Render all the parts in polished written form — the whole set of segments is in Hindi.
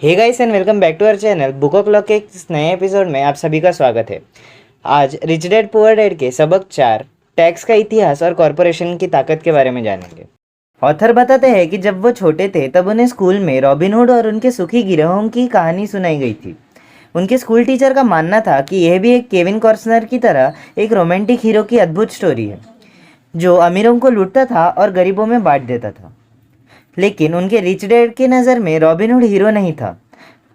Hey guys and welcome back to our channel Book O'Clock के इस नए एपिसोड में आप सभी का स्वागत है। आज रिच डैड पुअर डैड के सबक 4 टैक्स का इतिहास और कॉरपोरेशन की ताकत के बारे में जानेंगे। ऑथर बताते हैं कि जब वो छोटे थे तब उन्हें स्कूल में रॉबिनहुड और उनके सुखी गिरोहों की कहानी सुनाई गई थी। उनके स्कूल टीचर का मानना था कि यह भी एक केविन कॉर्सनर की तरह एक रोमांटिक हीरो की अद्भुत स्टोरी है जो अमीरों को लूटता था और गरीबों में बांट देता था। लेकिन उनके रिच डैड की नज़र में रॉबिनहुड हीरो नहीं था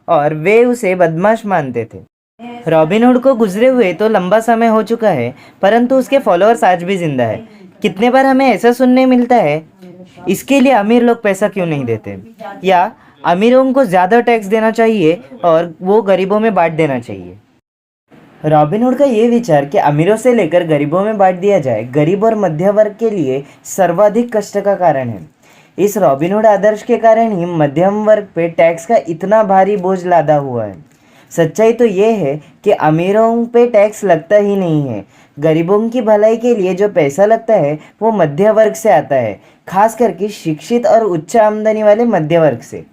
और वे उसे बदमाश मानते थे। रॉबिनहुड को गुजरे हुए तो लंबा समय हो चुका है, परंतु उसके फॉलोअर्स आज भी जिंदा है। कितने बार हमें ऐसा सुनने मिलता है, इसके लिए अमीर लोग पैसा क्यों नहीं देते, या अमीरों को ज़्यादा टैक्स देना चाहिए और वो गरीबों में बांट देना चाहिए। रॉबिनहुड का ये विचार कि अमीरों से लेकर गरीबों में बांट दिया जाए गरीब और मध्य वर्ग के लिए सर्वाधिक कष्ट का कारण है। इस रॉबिनहुड आदर्श के कारण ही मध्यम वर्ग पे टैक्स का इतना भारी बोझ लादा हुआ है। सच्चाई तो ये है कि अमीरों पे टैक्स लगता ही नहीं है। गरीबों की भलाई के लिए जो पैसा लगता है वो मध्य वर्ग से आता है, खास करके शिक्षित और उच्च आमदनी वाले मध्य वर्ग से।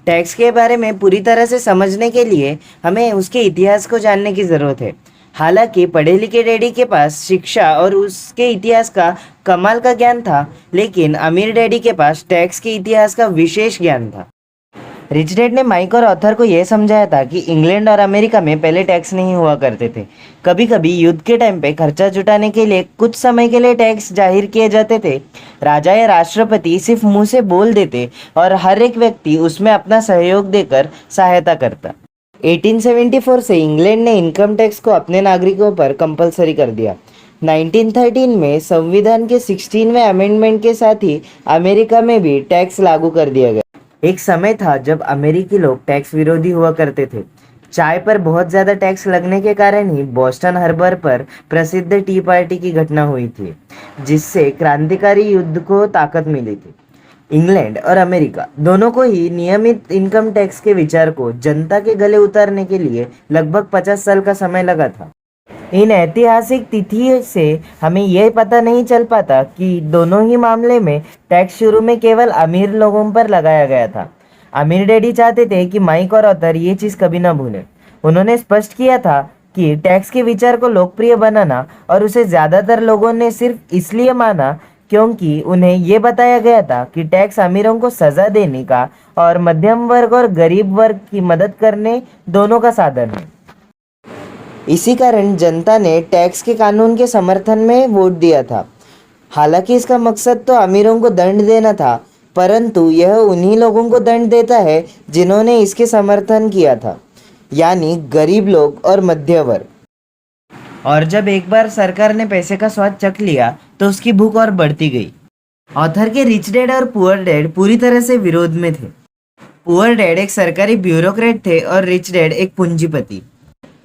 टैक्स के बारे में पूरी तरह से समझने के लिए हमें उसके इतिहास को जानने की ज़रूरत है। हालांकि पढ़े लिखे डैडी के पास शिक्षा और उसके इतिहास का कमाल का ज्ञान था, लेकिन अमीर डैडी के पास टैक्स के इतिहास का विशेष ज्ञान था। रिच डैड ने माइक और ऑथर को यह समझाया था कि इंग्लैंड और अमेरिका में पहले टैक्स नहीं हुआ करते थे। कभी कभी युद्ध के टाइम पे खर्चा जुटाने के लिए कुछ समय के लिए टैक्स जाहिर किए जाते थे। राजा या राष्ट्रपति सिर्फ मुंह से बोल देते और हर एक व्यक्ति उसमें अपना सहयोग देकर सहायता करता। 1874 से इंग्लैंड ने इनकम टैक्स को अपने नागरिकों पर कंपलसरी कर दिया। 1913 में संविधान के 16वें अमेंडमेंट के साथ ही अमेरिका में भी टैक्स लागू कर दिया गया। एक समय था जब अमेरिकी लोग टैक्स विरोधी हुआ करते थे। चाय पर बहुत ज़्यादा टैक्स लगने के कारण ही बोस्टन हार्बर पर प्रसिद्ध टी पार्टी की घटना हुई थी, जिससे क्रांतिकारी युद्ध को ताकत मिली थी। इंग्लैंड और अमेरिका दोनों को ही नियमित इनकम टैक्स के विचार को जनता के गले उतारने के लिए लगभग 50 साल का समय लगा था। इन ऐतिहासिक तिथि से हमें यह पता नहीं चल पाता कि दोनों ही मामले में टैक्स शुरू में केवल अमीर लोगों पर लगाया गया था। अमीर डैडी चाहते थे कि माइक और ऑथर ये चीज़ कभी ना भूलें। उन्होंने स्पष्ट किया था कि टैक्स के विचार को लोकप्रिय बनाना, और उसे ज़्यादातर लोगों ने सिर्फ इसलिए माना क्योंकि उन्हें ये बताया गया था कि टैक्स अमीरों को सज़ा देने का और मध्यम वर्ग और गरीब वर्ग की मदद करने दोनों का साधन है। इसी कारण जनता ने टैक्स के कानून के समर्थन में वोट दिया था। हालांकि इसका मकसद तो अमीरों को दंड देना था, परंतु यह उन्हीं लोगों को दंड देता है जिन्होंने इसके समर्थन किया था, यानी गरीब लोग और मध्य वर्ग। और जब एक बार सरकार ने पैसे का स्वाद चख लिया तो उसकी भूख और बढ़ती गई। ऑथर के रिच डैड और पुअर डैड पूरी तरह से विरोध में थे। पुअर डैड एक सरकारी ब्यूरोक्रेट थे और रिच डैड एक पूंजीपति,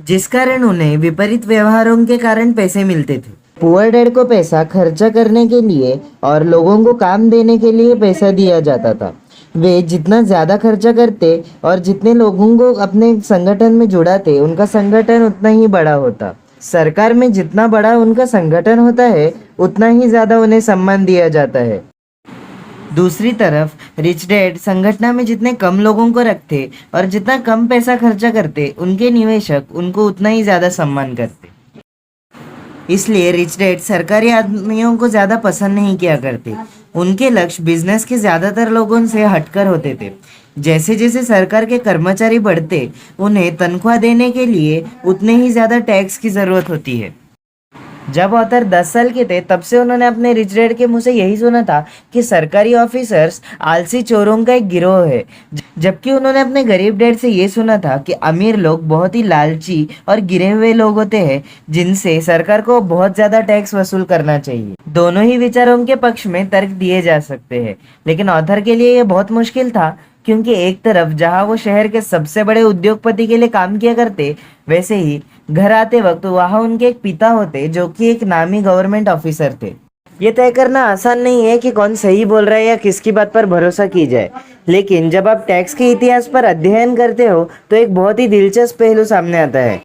जिस कारण उन्हें विपरीत व्यवहारों के कारण पैसे मिलते थे। पुअर डैड को पैसा खर्चा करने के लिए और लोगों को काम देने के लिए पैसा दिया जाता था। वे जितना ज़्यादा खर्चा करते और जितने लोगों को अपने संगठन में जुड़ाते, उनका संगठन उतना ही बड़ा होता। सरकार में जितना बड़ा उनका संगठन होता है, उतना ही ज़्यादा उन्हें सम्मान दिया जाता है। दूसरी तरफ रिच डैड संगठन में जितने कम लोगों को रखते और जितना कम पैसा खर्चा करते, उनके निवेशक उनको उतना ही ज़्यादा सम्मान करते। इसलिए रिच डैड सरकारी आदमियों को ज़्यादा पसंद नहीं किया करते। उनके लक्ष्य बिजनेस के ज़्यादातर लोगों से हटकर होते थे। जैसे जैसे सरकार के कर्मचारी बढ़ते, उन्हें तनख्वाह देने के लिए उतने ही ज़्यादा टैक्स की ज़रूरत होती है। जब ऑथर 10 साल के थे तब से उन्होंने अपने रिच डैड के मुंह से यही सुना था कि सरकारी ऑफिसर्स आलसी चोरों का एक गिरोह है, जबकि उन्होंने अपने गरीब डैड से ये सुना था कि अमीर लोग बहुत ही लालची और गिरे हुए लोग होते हैं, जिनसे सरकार को बहुत ज़्यादा टैक्स वसूल करना चाहिए। दोनों ही विचारों के पक्ष में तर्क दिए जा सकते हैं, लेकिन ऑथर के लिए यह बहुत मुश्किल था, क्योंकि एक तरफ जहां वो शहर के सबसे बड़े उद्योगपति के लिए काम किया करते, वैसे ही घर आते वक्त वहां उनके एक पिता होते जो कि एक नामी गवर्नमेंट ऑफिसर थे। ये तय करना आसान नहीं है कि कौन सही बोल रहा है या किसकी बात पर भरोसा की जाए, लेकिन जब आप टैक्स के इतिहास पर अध्ययन करते हो तो एक बहुत ही दिलचस्प पहलू सामने आता है।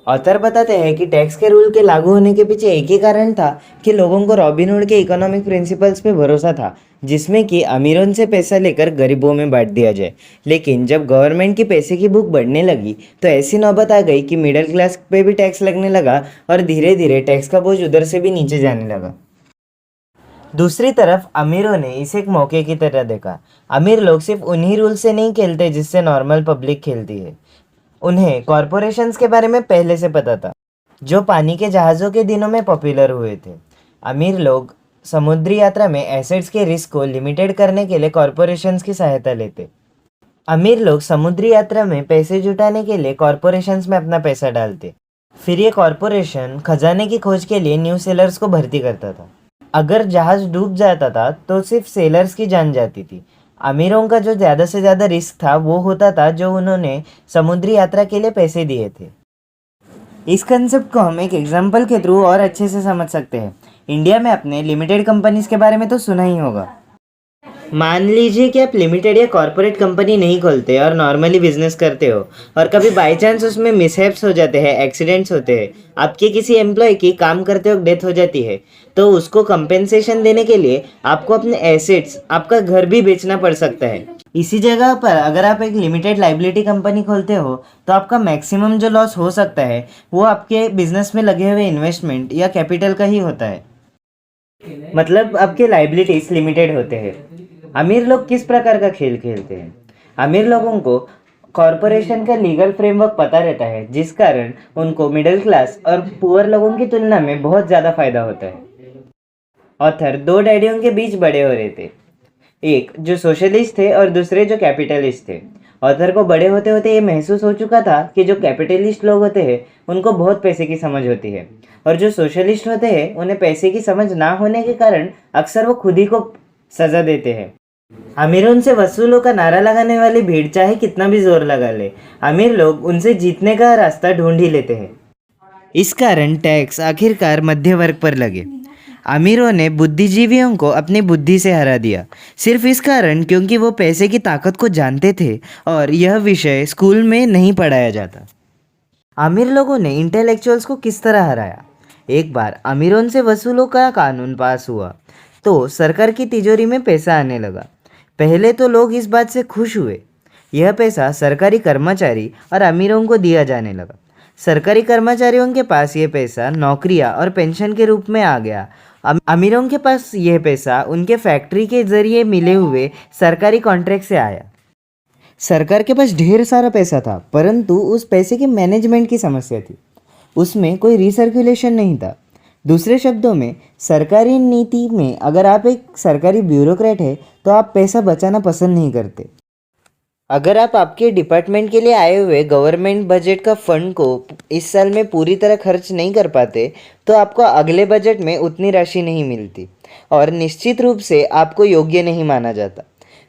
ऑथर बताते हैं कि टैक्स के रूल के लागू होने के पीछे एक ही कारण था कि लोगों को रॉबिनहुड के इकोनॉमिक प्रिंसिपल्स पे भरोसा था, जिसमें कि अमीरों से पैसा लेकर गरीबों में बांट दिया जाए। लेकिन जब गवर्नमेंट की पैसे की भूख बढ़ने लगी तो ऐसी नौबत आ गई कि मिडिल क्लास पे भी टैक्स लगने लगा और धीरे धीरे टैक्स का बोझ उधर से भी नीचे जाने लगा। दूसरी तरफ अमीरों ने इसे एक मौके की तरह देखा। अमीर लोग सिर्फ उन्हीं रूल से नहीं खेलते जिससे नॉर्मल पब्लिक खेलती है। उन्हें कॉरपोरेशंस के बारे में पहले से पता था, जो पानी के जहाज़ों के दिनों में पॉपुलर हुए थे। अमीर लोग समुद्री यात्रा में एसेट्स के रिस्क को लिमिटेड करने के लिए कॉरपोरेशंस की सहायता लेते। अमीर लोग समुद्री यात्रा में पैसे जुटाने के लिए कॉरपोरेशंस में अपना पैसा डालते। फिर ये कॉरपोरेशन खजाने की खोज के लिए न्यू सेलर्स को भर्ती करता था। अगर जहाज़ डूब जाता था तो सिर्फ सेलर्स की जान जाती थी। अमीरों का जो ज़्यादा से ज़्यादा रिस्क था वो होता था जो उन्होंने समुद्री यात्रा के लिए पैसे दिए थे। इस कंसेप्ट को हम एक एग्जांपल के थ्रू और अच्छे से समझ सकते हैं। इंडिया में अपने लिमिटेड कंपनीज के बारे में तो सुना ही होगा। मान लीजिए कि आप लिमिटेड या कॉरपोरेट कंपनी नहीं खोलते और नॉर्मली बिजनेस करते हो और कभी बाई चांस उसमें मिसहैप्स हो जाते हैं, एक्सीडेंट्स होते हैं, आपके किसी एम्प्लॉय की काम करते वक्त डेथ हो जाती है, तो उसको कंपेंसेशन देने के लिए आपको अपने एसेट्स, आपका घर भी बेचना पड़ सकता है। इसी जगह पर अगर आप एक लिमिटेड लाइबिलिटी कंपनी खोलते हो तो आपका मैक्सिमम जो लॉस हो सकता है वो आपके बिजनेस में लगे हुए इन्वेस्टमेंट या कैपिटल का ही होता है। मतलब आपके लाइबिलिटीज लिमिटेड होते हैं। अमीर लोग किस प्रकार का खेल खेलते हैं? अमीर लोगों को कॉरपोरेशन का लीगल फ्रेमवर्क पता रहता है, जिस कारण उनको मिडिल क्लास और पुअर लोगों की तुलना में बहुत ज़्यादा फायदा होता है। ऑथर दो डैडियों के बीच बड़े हो रहे थे, एक जो सोशलिस्ट थे और दूसरे जो कैपिटलिस्ट थे। ऑथर को बड़े होते होते ये महसूस हो चुका था कि जो कैपिटलिस्ट लोग होते हैं उनको बहुत पैसे की समझ होती है और जो सोशलिस्ट होते हैं उन्हें पैसे की समझ ना होने के कारण अक्सर वो खुद ही को सज़ा देते हैं। अमीरों से वसूलों का नारा लगाने वाली भीड़ चाहे कितना भी जोर लगा ले, अमीर लोग उनसे जीतने का रास्ता ढूंढ ही लेते हैं। इस कारण टैक्स आखिरकार मध्य वर्ग पर लगे। अमीरों ने बुद्धिजीवियों को अपनी बुद्धि से हरा दिया, सिर्फ इस कारण क्योंकि वो पैसे की ताकत को जानते थे और यह विषय स्कूल में नहीं पढ़ाया जाता। अमीर लोगों ने इंटेलेक्चुअल्स को किस तरह हराया? एक बार अमीरों से वसूलों का कानून पास हुआ तो सरकार की तिजोरी में पैसा आने लगा। पहले तो लोग इस बात से खुश हुए। यह पैसा सरकारी कर्मचारी और अमीरों को दिया जाने लगा। सरकारी कर्मचारियों के पास यह पैसा नौकरियां और पेंशन के रूप में आ गया। अमीरों के पास यह पैसा उनके फैक्ट्री के जरिए मिले हुए सरकारी कॉन्ट्रैक्ट से आया। सरकार के पास ढेर सारा पैसा था, परंतु उस पैसे के मैनेजमेंट की समस्या थी। उसमें कोई रिसर्कुलेशन नहीं था। दूसरे शब्दों में, सरकारी नीति में अगर आप एक सरकारी ब्यूरोक्रेट है तो आप पैसा बचाना पसंद नहीं करते। अगर आप आपके डिपार्टमेंट के लिए आए हुए गवर्नमेंट बजट का फंड को इस साल में पूरी तरह खर्च नहीं कर पाते तो आपको अगले बजट में उतनी राशि नहीं मिलती और निश्चित रूप से आपको योग्य नहीं माना जाता।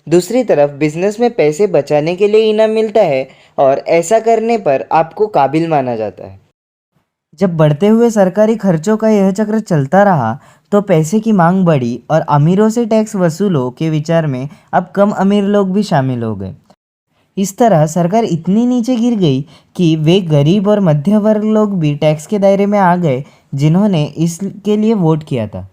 दूसरी तरफ बिजनेस में पैसे बचाने के लिए इनाम मिलता है और ऐसा करने पर आपको काबिल माना जाता है। जब बढ़ते हुए सरकारी खर्चों का यह चक्र चलता रहा तो पैसे की मांग बढ़ी और अमीरों से टैक्स वसूलों के विचार में अब कम अमीर लोग भी शामिल हो गए। इस तरह सरकार इतनी नीचे गिर गई कि वे गरीब और मध्य वर्ग लोग भी टैक्स के दायरे में आ गए जिन्होंने इसके लिए वोट किया था।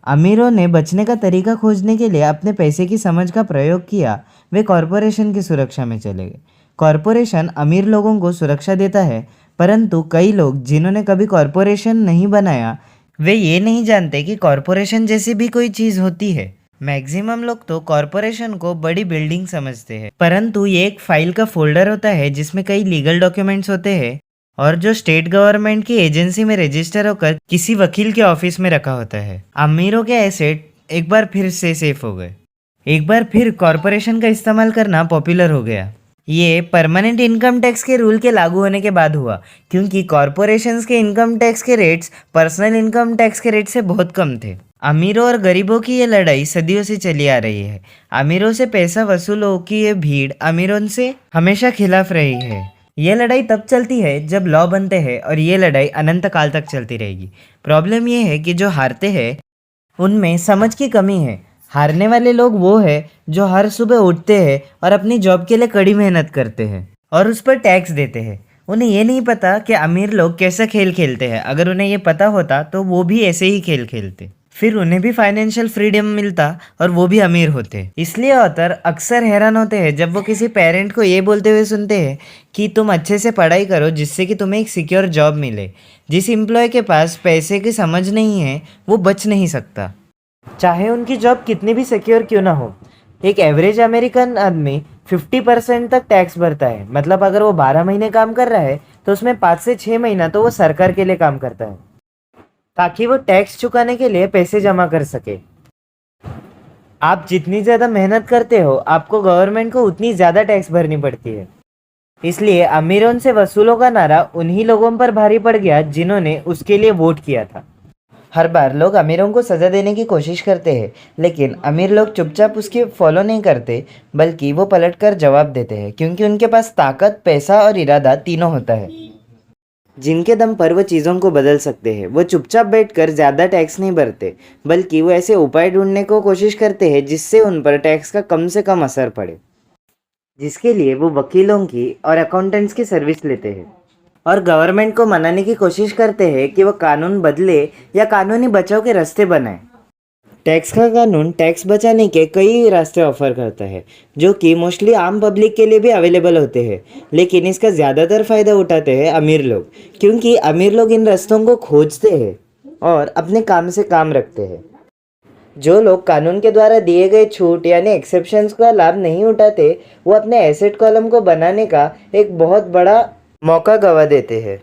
अमीरों ने बचने का तरीका खोजने के लिए अपने पैसे की समझ का प्रयोग किया। वे कॉरपोरेशन की सुरक्षा में चले गए। कॉरपोरेशन अमीर लोगों को सुरक्षा देता है, परंतु कई लोग जिन्होंने कभी कॉरपोरेशन नहीं बनाया वे ये नहीं जानते कि कॉरपोरेशन जैसी भी कोई चीज़ होती है। मैक्सिमम लोग तो कॉरपोरेशन को बड़ी बिल्डिंग समझते हैं, परंतु ये एक फाइल का फोल्डर होता है जिसमें कई लीगल डॉक्यूमेंट्स होते हैं और जो स्टेट गवर्नमेंट की एजेंसी में रजिस्टर होकर किसी वकील के ऑफिस में रखा होता है। अमीरों के एसेट एक बार फिर से सेफ हो गए। एक बार फिर कॉरपोरेशन का इस्तेमाल करना पॉपुलर हो गया। ये परमानेंट इनकम टैक्स के रूल के लागू होने के बाद हुआ, क्योंकि कॉरपोरेशंस के इनकम टैक्स के रेट्स पर्सनल इनकम टैक्स के रेट से बहुत कम थे। अमीरों और गरीबों की ये लड़ाई सदियों से चली आ रही है। अमीरों से पैसा वसूलों की ये भीड़ अमीरों से हमेशा खिलाफ रही है। ये लड़ाई तब चलती है जब लॉ बनते हैं और ये लड़ाई अनंत काल तक चलती रहेगी। प्रॉब्लम ये है कि जो हारते हैं उनमें समझ की कमी है। हारने वाले लोग वो है जो हर सुबह उठते हैं और अपनी जॉब के लिए कड़ी मेहनत करते हैं और उस पर टैक्स देते हैं। उन्हें ये नहीं पता कि अमीर लोग कैसा खेल खेलते हैं। अगर उन्हें ये पता होता तो वो भी ऐसे ही खेल खेलते, फिर उन्हें भी फाइनेंशियल फ्रीडम मिलता और वो भी अमीर होते। इसलिए ऑथर अक्सर हैरान होते हैं जब वो किसी पेरेंट को ये बोलते हुए सुनते हैं कि तुम अच्छे से पढ़ाई करो जिससे कि तुम्हें एक सिक्योर जॉब मिले। जिस एम्प्लॉय के पास पैसे की समझ नहीं है वो बच नहीं सकता, चाहे उनकी जॉब कितनी भी सिक्योर क्यों ना हो। एक एवरेज अमेरिकन आदमी 50% तक टैक्स भरता है। मतलब अगर वो 12 महीने काम कर रहा है तो उसमें 5 से 6 महीना तो वो सरकार के लिए काम करता है, ताकि वो टैक्स चुकाने के लिए पैसे जमा कर सके। आप जितनी ज़्यादा मेहनत करते हो आपको गवर्नमेंट को उतनी ज़्यादा टैक्स भरनी पड़ती है। इसलिए अमीरों से वसूलों का नारा उन्हीं लोगों पर भारी पड़ गया जिन्होंने उसके लिए वोट किया था। हर बार लोग अमीरों को सज़ा देने की कोशिश करते हैं, लेकिन अमीर लोग चुपचाप उसकी फॉलो नहीं करते, बल्कि वो पलटकर जवाब देते हैं, क्योंकि उनके पास ताकत, पैसा और इरादा तीनों होता है, जिनके दम पर वो चीज़ों को बदल सकते हैं। वो चुपचाप बैठकर ज़्यादा टैक्स नहीं भरते, बल्कि वो ऐसे उपाय ढूंढने को कोशिश करते हैं जिससे उन पर टैक्स का कम से कम असर पड़े, जिसके लिए वो वकीलों की और अकाउंटेंट्स की सर्विस लेते हैं और गवर्नमेंट को मनाने की कोशिश करते हैं कि वो कानून बदले या कानूनी बचाव के रास्ते बनाए। टैक्स का कानून टैक्स बचाने के कई रास्ते ऑफर करता है, जो कि मोस्टली आम पब्लिक के लिए भी अवेलेबल होते हैं, लेकिन इसका ज़्यादातर फ़ायदा उठाते हैं अमीर लोग, क्योंकि अमीर लोग इन रास्तों को खोजते हैं और अपने काम से काम रखते हैं। जो लोग कानून के द्वारा दिए गए छूट यानी एक्सेप्शंस का लाभ नहीं उठाते, वो अपने एसेट कॉलम को बनाने का एक बहुत बड़ा मौका गवा देते हैं।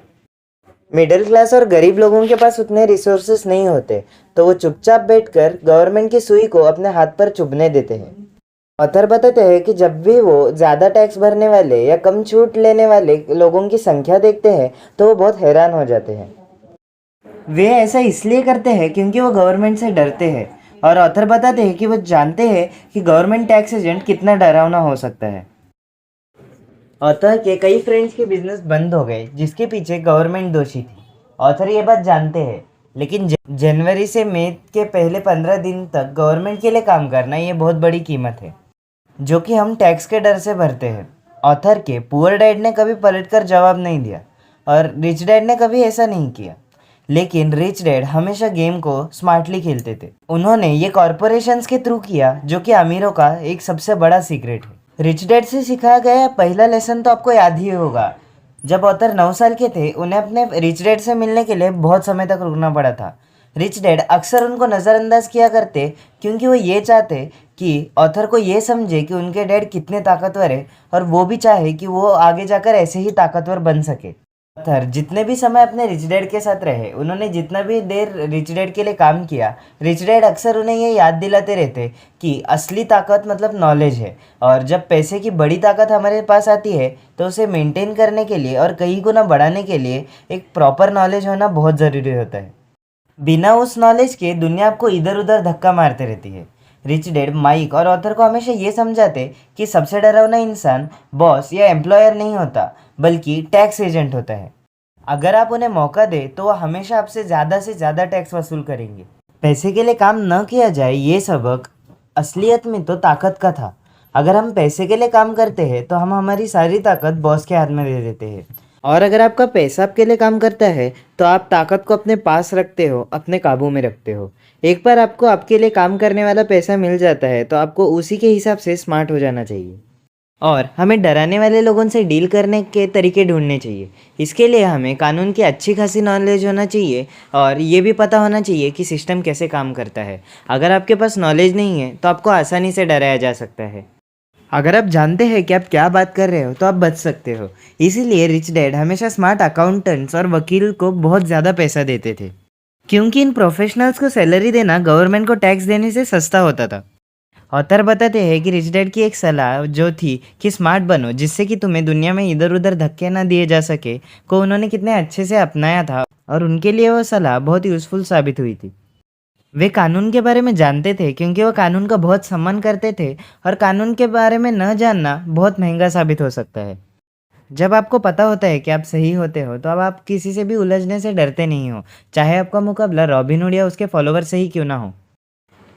मिडिल क्लास और गरीब लोगों के पास उतने रिसोर्सेस नहीं होते, तो वो चुपचाप बैठकर गवर्नमेंट की सुई को अपने हाथ पर चुभने देते हैं। ऑथर बताते हैं कि जब भी वो ज़्यादा टैक्स भरने वाले या कम छूट लेने वाले लोगों की संख्या देखते हैं तो वो बहुत हैरान हो जाते हैं। वे ऐसा इसलिए करते हैं क्योंकि वो गवर्नमेंट से डरते हैं, और ऑथर बताते हैं कि वो जानते हैं कि गवर्नमेंट टैक्स एजेंट कितना डरावना हो सकता है। ऑथर के कई फ्रेंड्स के बिजनेस बंद हो गए जिसके पीछे गवर्नमेंट दोषी थी। ऑथर ये बात जानते हैं, लेकिन जनवरी से मई के पहले 15 दिन तक गवर्नमेंट के लिए काम करना ये बहुत बड़ी कीमत है, जो कि हम टैक्स के डर से भरते हैं। ऑथर के पुअर डैड ने कभी पलटकर जवाब नहीं दिया और रिच डैड ने कभी ऐसा नहीं किया, लेकिन रिच डैड हमेशा गेम को स्मार्टली खेलते थे। उन्होंने ये कॉरपोरेशंस के थ्रू किया, जो कि अमीरों का एक सबसे बड़ा सीक्रेट है। रिच डैड से सिखाया गया पहला लेसन तो आपको याद ही होगा। जब ऑथर 9 साल के थे उन्हें अपने रिच डैड से मिलने के लिए बहुत समय तक रुकना पड़ा था। रिच डैड अक्सर उनको नज़रअंदाज किया करते, क्योंकि वो ये चाहते कि ऑथर को ये समझे कि उनके डैड कितने ताकतवर है और वो भी चाहे कि वो आगे जाकर ऐसे ही ताकतवर बन सके। ऑथर जितने भी समय अपने रिच डैड के साथ रहे, उन्होंने जितना भी देर रिच डैड के लिए काम किया, रिच डैड अक्सर उन्हें ये याद दिलाते रहते कि असली ताकत मतलब नॉलेज है, और जब पैसे की बड़ी ताकत हमारे पास आती है तो उसे मेंटेन करने के लिए और कई गुना बढ़ाने के लिए एक प्रॉपर नॉलेज होना बहुत ज़रूरी होता है। बिना उस नॉलेज के दुनिया आपको इधर उधर धक्का मारते रहती है। रिच डैड माइक और ऑथर को हमेशा ये समझाते कि सबसे डरावना इंसान बॉस या एम्प्लॉयर नहीं होता, बल्कि टैक्स एजेंट होता है। अगर आप उन्हें मौका दें तो वो हमेशा आपसे से ज़्यादा टैक्स वसूल करेंगे। पैसे के लिए काम न किया जाए, ये सबक असलियत में तो ताकत का था। अगर हम पैसे के लिए काम करते हैं तो हम हमारी सारी ताकत बॉस के हाथ में दे देते हैं, और अगर आपका पैसा आपके लिए काम करता है तो आप ताकत को अपने पास रखते हो, अपने काबू में रखते हो। एक बार आपको आपके लिए काम करने वाला पैसा मिल जाता है तो आपको उसी के हिसाब से स्मार्ट हो जाना चाहिए, और हमें डराने वाले लोगों से डील करने के तरीके ढूंढने चाहिए। इसके लिए हमें कानून की अच्छी खासी नॉलेज होना चाहिए, और ये भी पता होना चाहिए कि सिस्टम कैसे काम करता है। अगर आपके पास नॉलेज नहीं है तो आपको आसानी से डराया जा सकता है। अगर आप जानते हैं कि आप क्या बात कर रहे हो तो आप बच सकते हो। इसीलिए रिच डैड हमेशा स्मार्ट अकाउंटेंट्स और वकील को बहुत ज़्यादा पैसा देते थे, क्योंकि इन प्रोफेशनल्स को सैलरी देना गवर्नमेंट को टैक्स देने से सस्ता होता था। ऑथर बताते हैं कि रिच डैड की एक सलाह जो थी कि स्मार्ट बनो जिससे कि तुम्हें दुनिया में इधर उधर धक्के ना दिए जा सके, को उन्होंने कितने अच्छे से अपनाया था, और उनके लिए वो सलाह बहुत यूज़फुल साबित हुई थी। वे कानून के बारे में जानते थे क्योंकि वो कानून का बहुत सम्मान करते थे, और कानून के बारे में न जानना बहुत महंगा साबित हो सकता है। जब आपको पता होता है कि आप सही होते हो तो अब आप किसी से भी उलझने से डरते नहीं हो, चाहे आपका मुकाबला रॉबिन हुड या उसके फॉलोवर से ही क्यों ना हो।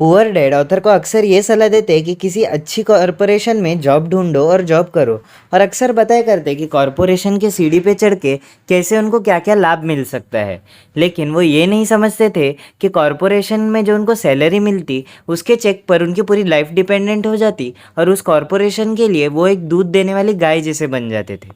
पुअर डैड ऑथर को अक्सर ये सलाह देते हैं कि किसी अच्छी कॉरपोरेशन में जॉब ढूंढो और जॉब करो, और अक्सर बताया करते हैं कि कॉरपोरेशन के सीढ़ी पे चढ़ के कैसे उनको क्या क्या लाभ मिल सकता है। लेकिन वो ये नहीं समझते थे कि कॉरपोरेशन में जो उनको सैलरी मिलती उसके चेक पर उनकी पूरी लाइफ डिपेंडेंट हो जाती, और उस कॉरपोरेशन के लिए वो एक दूध देने वाली गाय जैसे बन जाते थे।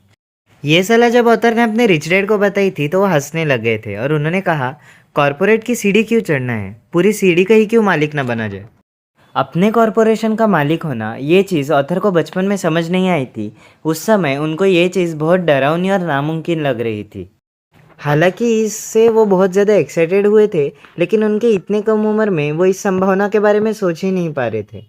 ये सलाह जब ऑथर ने अपने रिच डैड को बताई थी तो वो हंसने लग गए थे, और उन्होंने कहा, कॉरपोरेट की सीढ़ी क्यों चढ़ना है, पूरी सीढ़ी का ही क्यों मालिक ना बना जाए। अपने कॉरपोरेशन का मालिक होना, ये चीज़ ऑथर को बचपन में समझ नहीं आई थी। उस समय उनको ये चीज़ बहुत डरावनी और नामुमकिन लग रही थी। हालांकि इससे वो बहुत ज़्यादा एक्साइटेड हुए थे, लेकिन उनके इतने कम उम्र में वो इस संभावना के बारे में सोच ही नहीं पा रहे थे।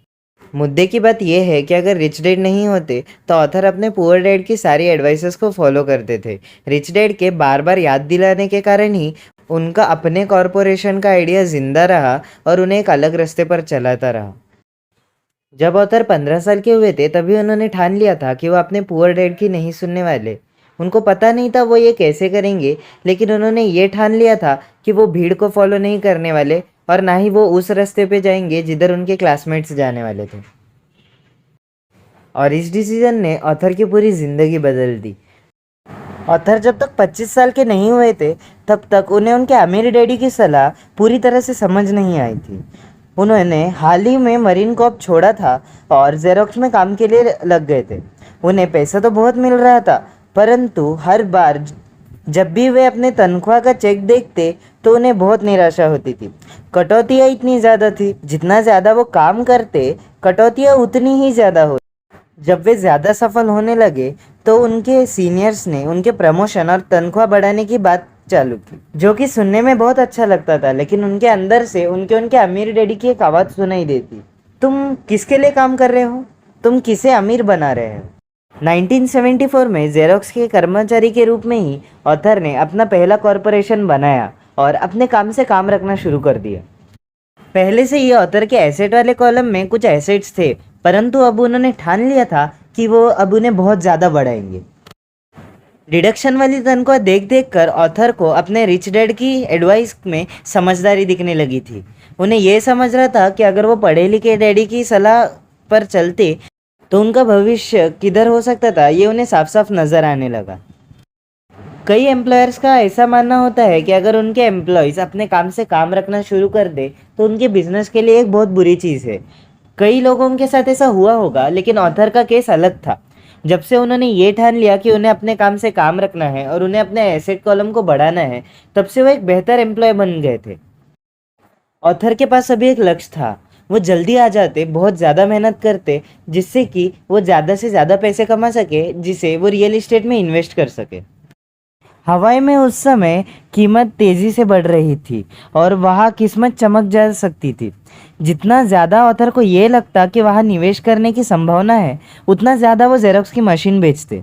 मुद्दे की बात यह है कि अगर रिच डैड नहीं होते तो ऑथर अपने पुअर डैड की सारी एडवाइसेस को फॉलो करते थे। रिच डैड के बार बार याद दिलाने के कारण ही उनका अपने कॉरपोरेशन का आइडिया जिंदा रहा और उन्हें एक अलग रास्ते पर चलाता रहा। जब ऑथर 15 साल के हुए थे तभी उन्होंने ठान लिया था कि वो अपने पुअर डैड की नहीं सुनने वाले। उनको पता नहीं था वो ये कैसे करेंगे, लेकिन उन्होंने ये ठान लिया था कि वो भीड़ को फॉलो नहीं करने वाले, और ना ही वो उस रास्ते पे जाएंगे जिधर उनके क्लासमेट्स जाने वाले थे। और इस डिसीजन ने ऑथर की पूरी ज़िंदगी बदल दी। ऑथर जब तक 25 साल के नहीं हुए थे तब तक उन्हें उनके अमीर डैडी की सलाह पूरी तरह से समझ नहीं आई थी। उन्होंने हाल ही में मरीन कॉर्प छोड़ा था और जेरोक्स में काम के लिए लग गए थे। उन्हें पैसा तो बहुत मिल रहा था, परंतु हर बार जब भी वे अपने तनख्वाह का चेक देखते तो उन्हें बहुत निराशा होती थी। कटौतियाँ इतनी ज़्यादा थी, जितना ज़्यादा वो काम करते कटौतियाँ उतनी ही ज़्यादा होती। जब वे ज़्यादा सफल होने लगे तो उनके सीनियर्स ने उनके प्रमोशन और तनख्वाह बढ़ाने की बात चालू की, जो कि सुनने में बहुत अच्छा लगता था, लेकिन उनके अंदर से उनके अमीर डैडी की एक आवाज़ सुनाई देती, तुम किसके लिए काम कर रहे हो, तुम किसे अमीर बना रहे हो। 1974 में जेरोक्स के कर्मचारी के रूप में ही ऑथर ने अपना पहला कॉरपोरेशन बनाया और अपने काम से काम रखना शुरू कर दिया। पहले से ही ऑथर के एसेट वाले कॉलम में कुछ एसेट्स थे, परंतु अब उन्होंने ठान लिया था कि वो अब उन्हें बहुत ज़्यादा बढ़ाएंगे। डिडक्शन वाली तनख्वाह देख देख कर ऑथर को अपने रिच डैड की एडवाइस में समझदारी दिखने लगी थी। उन्हें यह समझ रहा था कि अगर वो पढ़े लिखे डैडी की सलाह पर चलते तो उनका भविष्य किधर हो सकता था, ये उन्हें साफ साफ नज़र आने लगा। कई एम्प्लॉयर्स का ऐसा मानना होता है कि अगर उनके एम्प्लॉयज़ अपने काम से काम रखना शुरू कर दे तो उनके बिजनेस के लिए एक बहुत बुरी चीज़ है। कई लोगों के साथ ऐसा हुआ होगा, लेकिन ऑथर का केस अलग था। जब से उन्होंने ये ठान लिया कि उन्हें अपने काम से काम रखना है और उन्हें अपने एसेट कॉलम को बढ़ाना है, तब से वो एक बेहतर एम्प्लॉय बन गए थे। ऑथर के पास अभी एक लक्ष्य था, वो जल्दी आ जाते, बहुत ज़्यादा मेहनत करते, जिससे कि वो ज़्यादा से ज़्यादा पैसे कमा सके, जिसे वो रियल इस्टेट में इन्वेस्ट कर सके। हवाई में उस समय कीमत तेज़ी से बढ़ रही थी और वहाँ किस्मत चमक जा सकती थी। जितना ज़्यादा ऑथर को ये लगता कि वहाँ निवेश करने की संभावना है, उतना ज़्यादा वो जेरोक्स की मशीन बेचते।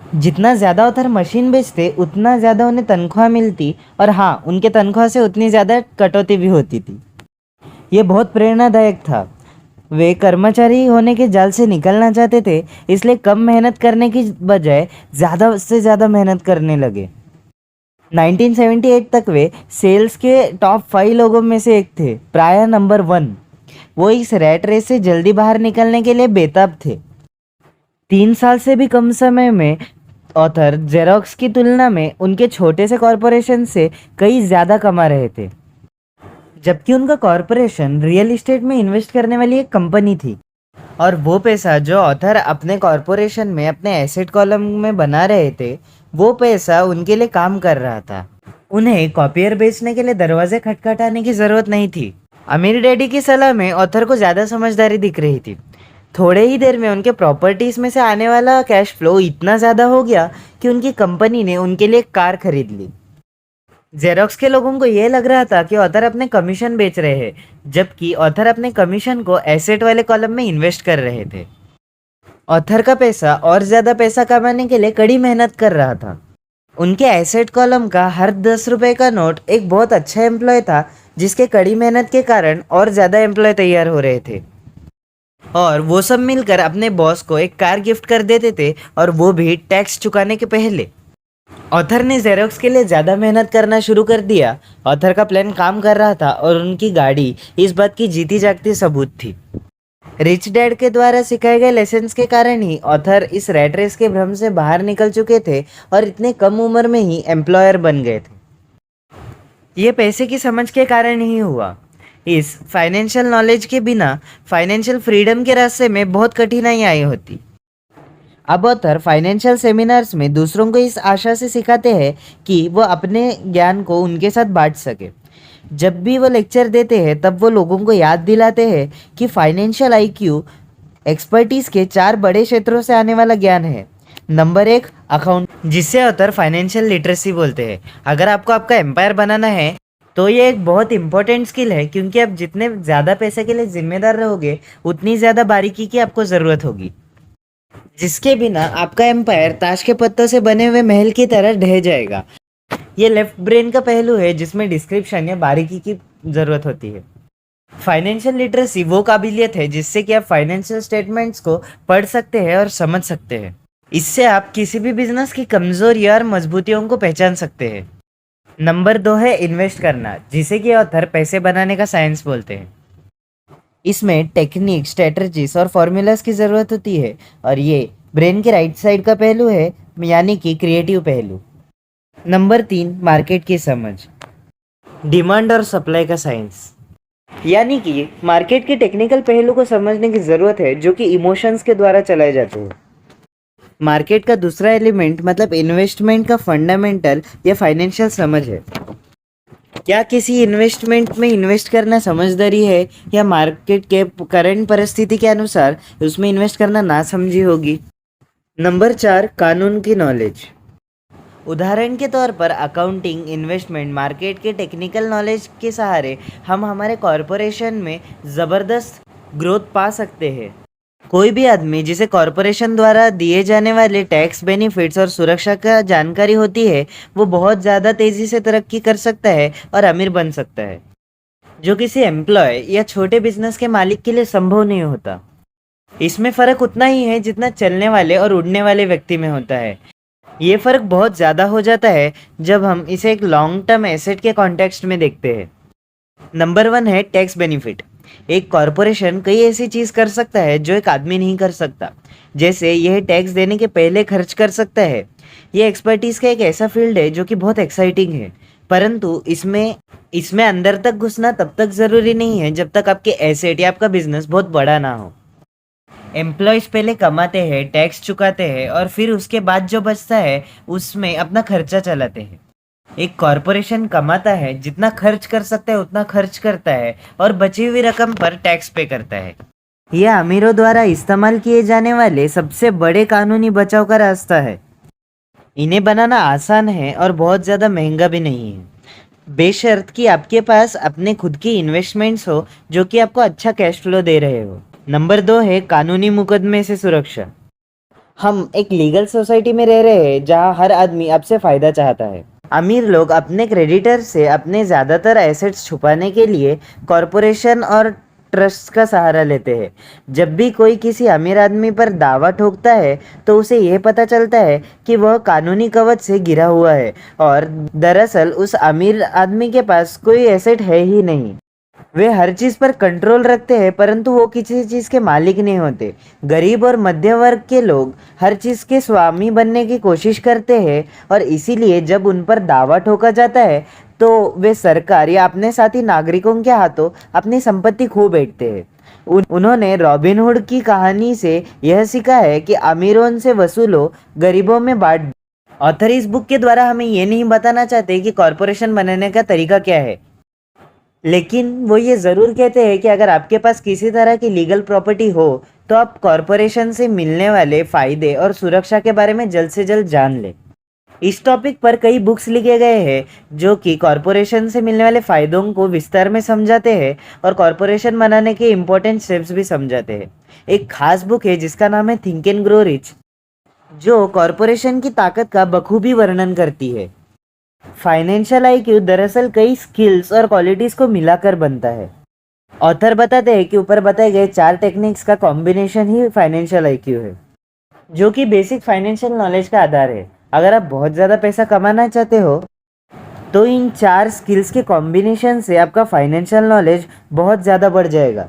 जितना ज़्यादा ऑथर मशीन बेचते उतना ज़्यादा उन्हें तनख्वाह मिलती, और हाँ, उनके तनख्वाह से उतनी ज़्यादा कटौती भी होती थी। ये बहुत प्रेरणादायक था। वे कर्मचारी होने के जाल से निकलना चाहते थे, इसलिए कम मेहनत करने की बजाय ज़्यादा से ज़्यादा मेहनत करने लगे। 1978 तक वे सेल्स के टॉप 5 लोगों में से एक थे, प्राय नंबर 1। वो इस रैट रेस से जल्दी बाहर निकलने के लिए बेताब थे। 3 साल से भी कम समय में ऑथर जेरोक्स की तुलना में उनके छोटे से कॉरपोरेशन से कई ज़्यादा कमा रहे थे, जबकि उनका कॉरपोरेशन रियल इस्टेट में इन्वेस्ट करने वाली एक कंपनी थी। और वो पैसा जो ऑथर अपने कॉरपोरेशन में अपने एसेट कॉलम में बना रहे थे, वो पैसा उनके लिए काम कर रहा था। उन्हें कॉपियर बेचने के लिए दरवाजे खटखटाने की ज़रूरत नहीं थी। अमीर डैडी की सलाह में ऑथर को ज़्यादा समझदारी दिख रही थी। थोड़े ही देर में उनके प्रॉपर्टीज़ में से आने वाला कैश फ्लो इतना ज़्यादा हो गया कि उनकी कंपनी ने उनके लिए एक कार खरीद ली। जेरोक्स के लोगों को यह लग रहा था कि ऑथर अपने कमीशन बेच रहे हैं, जबकि ऑथर अपने कमीशन को एसेट वाले कॉलम में इन्वेस्ट कर रहे थे। ऑथर का पैसा और ज़्यादा पैसा कमाने के लिए कड़ी मेहनत कर रहा था। उनके एसेट कॉलम का हर 10 रुपये का नोट एक बहुत अच्छा एम्प्लॉय था, जिसके कड़ी मेहनत के कारण और ज़्यादा एम्प्लॉय तैयार हो रहे थे, और वो सब मिलकर अपने बॉस को एक कार गिफ्ट कर देते थे, और वो भी टैक्स चुकाने के पहले। ऑथर ने जेरोक्स के लिए ज़्यादा मेहनत करना शुरू कर दिया। ऑथर का प्लान काम कर रहा था और उनकी गाड़ी इस बात की जीती जागती सबूत थी। रिच डैड के द्वारा सिखाए गए लेसन्स के कारण ही ऑथर इस रैट रेस के भ्रम से बाहर निकल चुके थे और इतने कम उम्र में ही एम्प्लॉयर बन गए थे। ये पैसे की समझ के कारण ही हुआ। इस फाइनेंशियल नॉलेज के बिना फाइनेंशियल फ्रीडम के रास्ते में बहुत कठिनाई आई होती। अब ऑथर फाइनेंशियल सेमिनार्स में दूसरों को इस आशा से सिखाते हैं कि वो अपने ज्ञान को उनके साथ बांट सके। जब भी वो लेक्चर देते हैं तब वो लोगों को याद दिलाते हैं कि फाइनेंशियल आईक्यू एक्सपर्टीज के 4 बड़े क्षेत्रों से आने वाला ज्ञान है। नंबर 1, अकाउंट, जिसे ऑथर फाइनेंशियल लिटरेसी बोलते हैं। अगर आपको आपका एम्पायर बनाना है तो ये एक बहुत इंपॉर्टेंट स्किल है, क्योंकि आप जितने ज़्यादा पैसे के लिए जिम्मेदार रहोगे उतनी ज़्यादा बारीकी की आपको ज़रूरत होगी, जिसके बिना आपका एम्पायर ताश के पत्तों से बने हुए महल की तरह ढह जाएगा। ये लेफ्ट ब्रेन का पहलू है जिसमें डिस्क्रिप्शन या बारीकी की ज़रूरत होती है। फाइनेंशियल लिटरेसी वो काबिलियत है जिससे कि आप फाइनेंशियल स्टेटमेंट्स को पढ़ सकते हैं और समझ सकते हैं। इससे आप किसी भी बिजनेस की कमजोरियां और मजबूतियों को पहचान सकते हैं। नंबर 2 है इन्वेस्ट करना, जिसे कि ऑथर पैसे बनाने का साइंस बोलते हैं। इसमें टेक्निक, स्ट्रेटजीज और फॉर्मूलाज की ज़रूरत होती है और ये ब्रेन के राइट साइड का पहलू है, यानी कि क्रिएटिव पहलू। नंबर 3, मार्केट की समझ, डिमांड और सप्लाई का साइंस, यानी कि मार्केट के टेक्निकल पहलू को समझने की ज़रूरत है जो कि इमोशंस के द्वारा चलाए जाते हैं। मार्केट का दूसरा एलिमेंट मतलब इन्वेस्टमेंट का फंडामेंटल या फाइनेंशियल समझ है। क्या किसी इन्वेस्टमेंट में इन्वेस्ट करना समझदारी है या मार्केट के करंट परिस्थिति के अनुसार उसमें इन्वेस्ट करना ना समझी होगी। नंबर 4, कानून की नॉलेज। उदाहरण के तौर पर अकाउंटिंग, इन्वेस्टमेंट, मार्केट के टेक्निकल नॉलेज के सहारे हम हमारे कॉरपोरेशन में ज़बरदस्त ग्रोथ पा सकते हैं। कोई भी आदमी जिसे कॉरपोरेशन द्वारा दिए जाने वाले टैक्स बेनिफिट्स और सुरक्षा का जानकारी होती है, वो बहुत ज़्यादा तेज़ी से तरक्की कर सकता है और अमीर बन सकता है, जो किसी एम्प्लॉय या छोटे बिजनेस के मालिक के लिए संभव नहीं होता। इसमें फ़र्क उतना ही है जितना चलने वाले और उड़ने वाले व्यक्ति में होता है। ये फ़र्क बहुत ज़्यादा हो जाता है जब हम इसे एक लॉन्ग टर्म एसेट के कॉन्टेक्स्ट में देखते हैं। नंबर 1 है टैक्स बेनिफिट। एक कॉरपोरेशन कई ऐसी चीज़ कर सकता है जो एक आदमी नहीं कर सकता, जैसे यह टैक्स देने के पहले खर्च कर सकता है। यह एक्सपर्टीज़ का एक ऐसा फील्ड है जो कि बहुत एक्साइटिंग है, परंतु इसमें अंदर तक घुसना तब तक ज़रूरी नहीं है जब तक आपके एसेट या आपका बिजनेस बहुत बड़ा ना हो। एम्प्लॉयज़ पहले कमाते हैं, टैक्स चुकाते हैं और फिर उसके बाद जो बचता है उसमें अपना खर्चा चलाते हैं। एक कॉरपोरेशन कमाता है, जितना खर्च कर सकता है उतना खर्च करता है और बची हुई रकम पर टैक्स पे करता है। यह अमीरों द्वारा इस्तेमाल किए जाने वाले सबसे बड़े कानूनी बचाव का रास्ता है। इन्हें बनाना आसान है और बहुत ज़्यादा महंगा भी नहीं है, बेशर्त कि आपके पास अपने खुद की इन्वेस्टमेंट्स हो जो कि आपको अच्छा कैश फ्लो दे रहे हो। नंबर 2 है कानूनी मुकदमे से सुरक्षा। हम एक लीगल सोसाइटी में रह रहे हैं जहाँ हर आदमी आपसे फ़ायदा चाहता है। अमीर लोग अपने क्रेडिटर से अपने ज़्यादातर एसेट्स छुपाने के लिए कॉरपोरेशन और ट्रस्ट का सहारा लेते हैं। जब भी कोई किसी अमीर आदमी पर दावा ठोकता है तो उसे यह पता चलता है कि वह कानूनी कवच से घिरा हुआ है और दरअसल उस अमीर आदमी के पास कोई एसेट है ही नहीं। वे हर चीज़ पर कंट्रोल रखते हैं, परंतु वो किसी चीज़ के मालिक नहीं होते। गरीब और मध्य वर्ग के लोग हर चीज़ के स्वामी बनने की कोशिश करते हैं और इसीलिए जब उन पर दावा ठोका जाता है तो वे सरकार या अपने साथी नागरिकों के हाथों अपनी संपत्ति खो बैठते हैं। उन्होंने रॉबिनहुड की कहानी से यह सीखा है कि अमीरों से वसूलो, गरीबों में बांट। ऑथर इस बुक के द्वारा हमें ये नहीं बताना चाहते कि कॉरपोरेशन बनाने का तरीका क्या है, लेकिन वो ये ज़रूर कहते हैं कि अगर आपके पास किसी तरह की लीगल प्रॉपर्टी हो तो आप कॉरपोरेशन से मिलने वाले फ़ायदे और सुरक्षा के बारे में जल्द से जल्द जान लें। इस टॉपिक पर कई बुक्स लिखे गए हैं जो कि कॉरपोरेशन से मिलने वाले फ़ायदों को विस्तार में समझाते हैं और कॉरपोरेशन बनाने के इम्पोर्टेंट स्टेप्स भी समझाते हैं। एक खास बुक है जिसका नाम है थिंक एंड ग्रो रिच, जो कॉरपोरेशन की ताकत का बखूबी वर्णन करती है। फाइनेंशियल आईक्यू दरअसल कई स्किल्स और क्वालिटीज़ को मिलाकर बनता है। ऑथर बताते हैं कि ऊपर बताए गए 4 टेक्निक्स का कॉम्बिनेशन ही फाइनेंशियल आईक्यू है, जो कि बेसिक फाइनेंशियल नॉलेज का आधार है। अगर आप बहुत ज़्यादा पैसा कमाना चाहते हो तो इन 4 स्किल्स के कॉम्बिनेशन से आपका फाइनेंशियल नॉलेज बहुत ज़्यादा बढ़ जाएगा।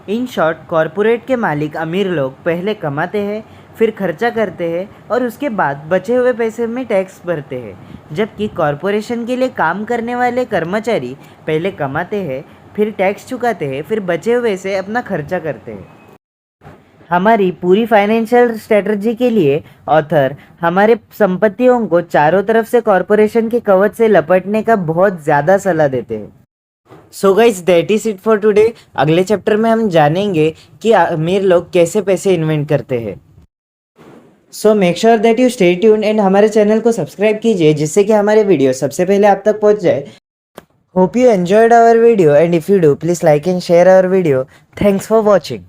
इन शॉर्ट, कॉरपोरेट के मालिक अमीर लोग पहले कमाते हैं, फिर खर्चा करते हैं और उसके बाद बचे हुए पैसे में टैक्स भरते हैं, जबकि कॉरपोरेशन के लिए काम करने वाले कर्मचारी पहले कमाते हैं, फिर टैक्स चुकाते हैं, फिर बचे हुए से अपना खर्चा करते हैं। हमारी पूरी फाइनेंशियल स्ट्रेटजी के लिए ऑथर हमारे संपत्तियों को चारों तरफ से कॉरपोरेशन के कवच से लपेटने का बहुत ज़्यादा सलाह देते हैं। So guys, that is it for today. अगले चैप्टर में हम जानेंगे कि अमीर लोग कैसे पैसे इन्वेंट करते हैं। So make sure that you stay tuned and हमारे चैनल को सब्सक्राइब कीजिए, जिससे कि हमारे वीडियो सबसे पहले आप तक पहुंच जाए। Hope you enjoyed our video and if you do, please like and share our video. Thanks for watching.